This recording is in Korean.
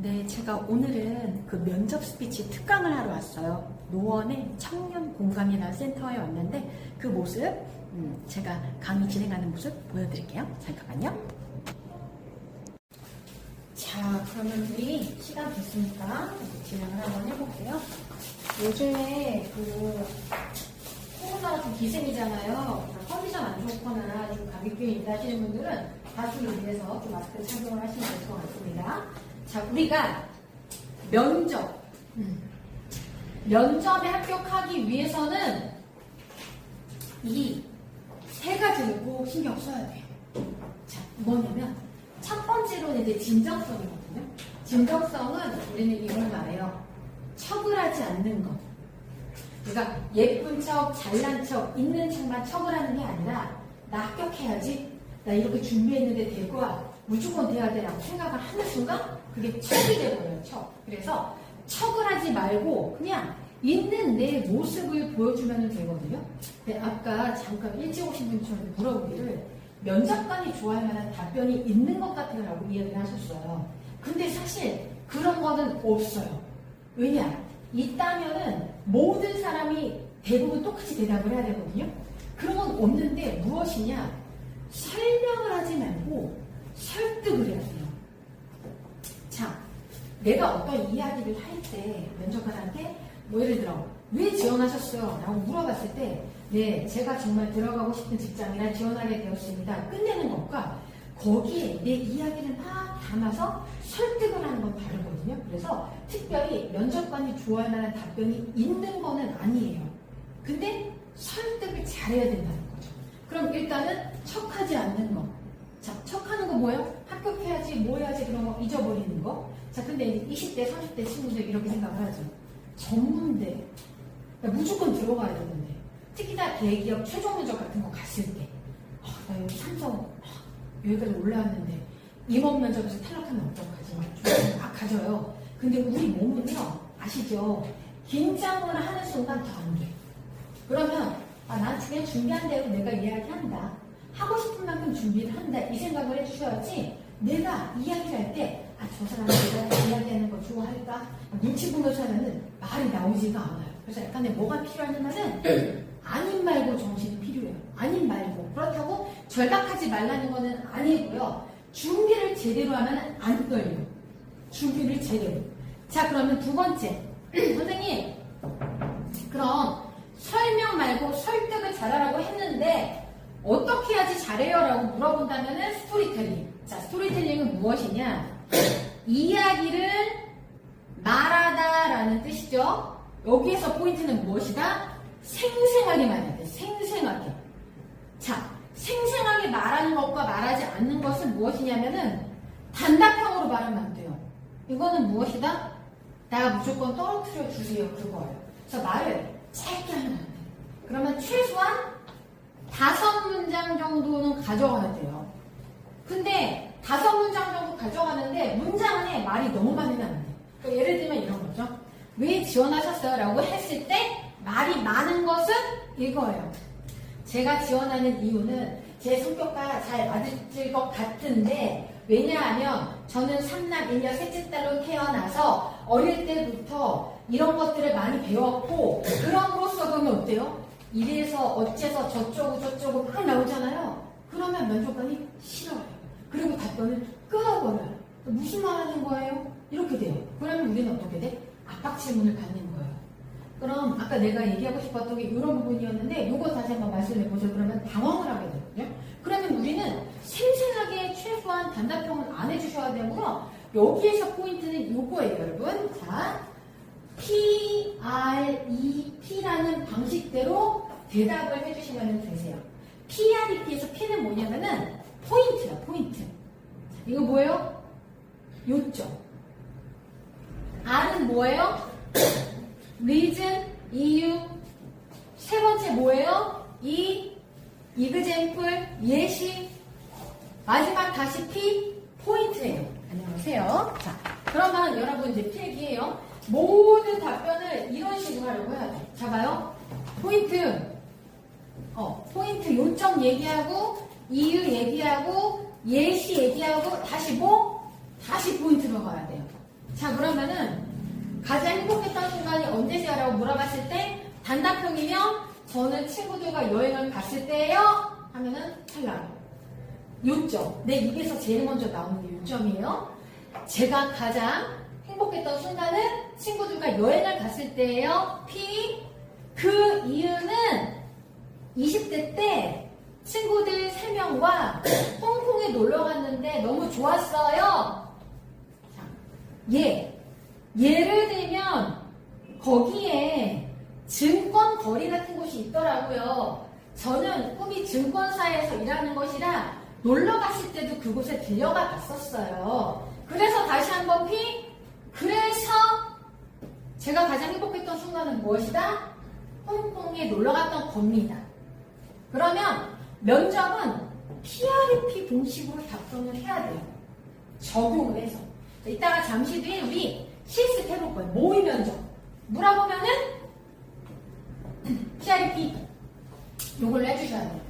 네, 제가 오늘은 그 면접 스피치 특강을 하러 왔어요. 노원의 청년 공감이라는 센터에 왔는데 그 모습, 제가 강의 진행하는 모습 보여드릴게요. 잠깐만요. 자, 그러면 우리 시간 됐으니까 진행을 한번 해볼게요. 요즘에 코로나가 좀 기생이잖아요. 컨디션 안 좋거나 좀 감기병이 있다 하시는 분들은 다수를 위해서 좀 마스크 착용을 하시면 될 것 같습니다. 자, 우리가 면접에 합격하기 위해서는 이 세 가지를 꼭 신경 써야 돼요. 자, 뭐냐면 첫 번째로는 이제 진정성이거든요. 진정성은 우리는 이걸 말해요. 척을 하지 않는 것. 그러니까 예쁜 척, 잘난 척, 있는 척만 척을 하는 게 아니라 나 합격해야지, 나 이렇게 준비했는데 될 거야, 무조건 돼야 돼라고 생각을 하는 순간 그게 척이 돼버려요. 척. 그래서 척을 하지 말고 그냥 있는 내 모습을 보여주면 되거든요. 근데 아까 잠깐 일찍 오신 분이 저한테 물어보기를 면접관이 좋아할 만한 답변이 있는 것 같아요 라고 이야기를 하셨어요. 근데 사실 그런 거는 없어요. 왜냐? 있다면은 모든 사람이 대부분 똑같이 대답을 해야 되거든요. 그런 건 없는데 무엇이냐? 설명을 하지 말고 설득을 해야 돼요. 자, 내가 어떤 이야기를 할 때 면접관한테 뭐 예를 들어 왜 지원하셨어요? 라고 물어봤을 때 네, 제가 정말 들어가고 싶은 직장이라 지원하게 되었습니다. 끝내는 것과 거기에 내 이야기를 막 담아서 설득을 하는 건 다르거든요. 그래서 특별히 면접관이 좋아할 만한 답변이 있는 거는 아니에요. 근데 설득을 잘해야 된다는 거죠. 그럼 일단은 척하지 않는 거. 자, 척하는 거 뭐예요? 합격해야지, 뭐 해야지 그런 거 잊어버리는 거. 자, 근데 20대, 30대 친구들 이렇게 생각을 하죠. 전문대. 그러니까 무조건 들어가야 되는데. 특히나 대기업 최종 면접 같은 거 갔을 때. 나 여기 삼성, 여기까지 올라왔는데 임원 면접에서 탈락하면 어떡하지? 막 가져요. 근데 우리 몸은요, 아시죠? 긴장을 하는 순간 더 안 돼. 그러면 난 그냥 준비한 대로 내가 이야기한다. 하고 싶은 만큼 준비를 한다. 이 생각을 해주셔야지 내가 이야기를 할 때 저 사람이 내가 이야기하는 거 좋아할까? 눈치 보면서 하면은 말이 나오지가 않아요. 그래서 약간의 뭐가 필요하냐면은 아님 말고 정신이 필요해요. 아님 말고. 그렇다고 절박하지 말라는 거는 아니고요. 준비를 제대로 하면 안 떨려. 준비를 제대로. 자, 그러면 두 번째. 선생님, 그럼 설명 말고 설득을 잘하라고 했는데 어떻게 해야지 잘해요? 라고 물어본다면 스토리텔링. 자, 스토리텔링은 무엇이냐? 이야기를 말하다 라는 뜻이죠. 여기에서 포인트는 무엇이다? 생생하게 말해야 돼. 생생하게. 자, 생생하게 말하는 것과 말하지 않는 것은 무엇이냐면은 단답형으로 말하면 안 돼요. 이거는 무엇이다? 나 무조건 떨어뜨려 주세요. 그거예요. 그래서 말을 짧게 하면 안 돼요. 그러면 최소한 5문장 정도는 가져가야 돼요. 근데 5문장 정도 가져가는데 문장 안에 말이 너무 많으면 안 돼요. 그러니까 예를 들면 이런 거죠. 왜 지원하셨어요? 라고 했을 때 말이 많은 것은 이거예요. 제가 지원하는 이유는 제 성격과 잘 맞을 것 같은데 왜냐하면 저는 3남 1녀 셋째 딸로 태어나서 어릴 때부터 이런 것들을 많이 배웠고 그럼으로써 그러면 어때요? 이래서 어째서 저쩌고 막 나오잖아요. 그러면 면접관이 싫어요. 그리고 답변을 끊어버려요. 무슨 말 하는 거예요? 이렇게 돼요. 그러면 우리는 어떻게 돼? 압박 질문을 받는 거예요. 그럼 아까 내가 얘기하고 싶었던 게 이런 부분이었는데 이거 다시 한번 말씀해 보세요. 그러면 당황을 하게 되거든요. 그러면 우리는 생생하게 최소한 단답형을 안 해주셔야 되고요. 여기에서 포인트는 이거예요, 여러분. 자, PREP라는 방식대로 대답을 해주시면 되세요. PREP에서 P는 뭐냐면은 포인트야, 포인트. 이거 뭐예요? 요점. R은 뭐예요? reason, 이유. 세 번째 뭐예요? example, 예시. 마지막 다시 P, 포인트예요. 안녕하세요. 자, 그러면 여러분 이제 필기예요. 모든 답변을 이런 식으로 하려고 해야 돼. 자, 봐요. 포인트. 포인트 요점 얘기하고, 이유 얘기하고, 예시 얘기하고, 다시 뭐? 다시 포인트로 가야 돼요. 자, 그러면은 가장 행복했던 순간이 언제세요라고 물어봤을 때 단답형이면 저는 친구들과 여행을 갔을 때요 하면은 탈락. 요점. 내 입에서 제일 먼저 나오는 게 요점이에요. 제가 가장 행복했던 순간은 친구들과 여행을 갔을 때예요. P. 그 이유는 20대 때 친구들 3명과 홍콩에 놀러 갔는데 너무 좋았어요. 자, 예를 들면 거기에 증권 거리 같은 곳이 있더라고요. 저는 꿈이 증권사에서 일하는 것이라 놀러 갔을 때도 그곳에 들려가 봤었어요. 그래서 다시 한번 P. 그래서 제가 가장 행복했던 순간은 무엇이다? 홍콩에 놀러 갔던 겁니다. 그러면 면접은 PRP 공식으로 답변을 해야 돼요. 적용을 해서. 이따가 잠시 뒤에 우리 실습 해볼 거예요. 모의 면접. 물어보면은 PRP 요걸로 해주셔야 돼요.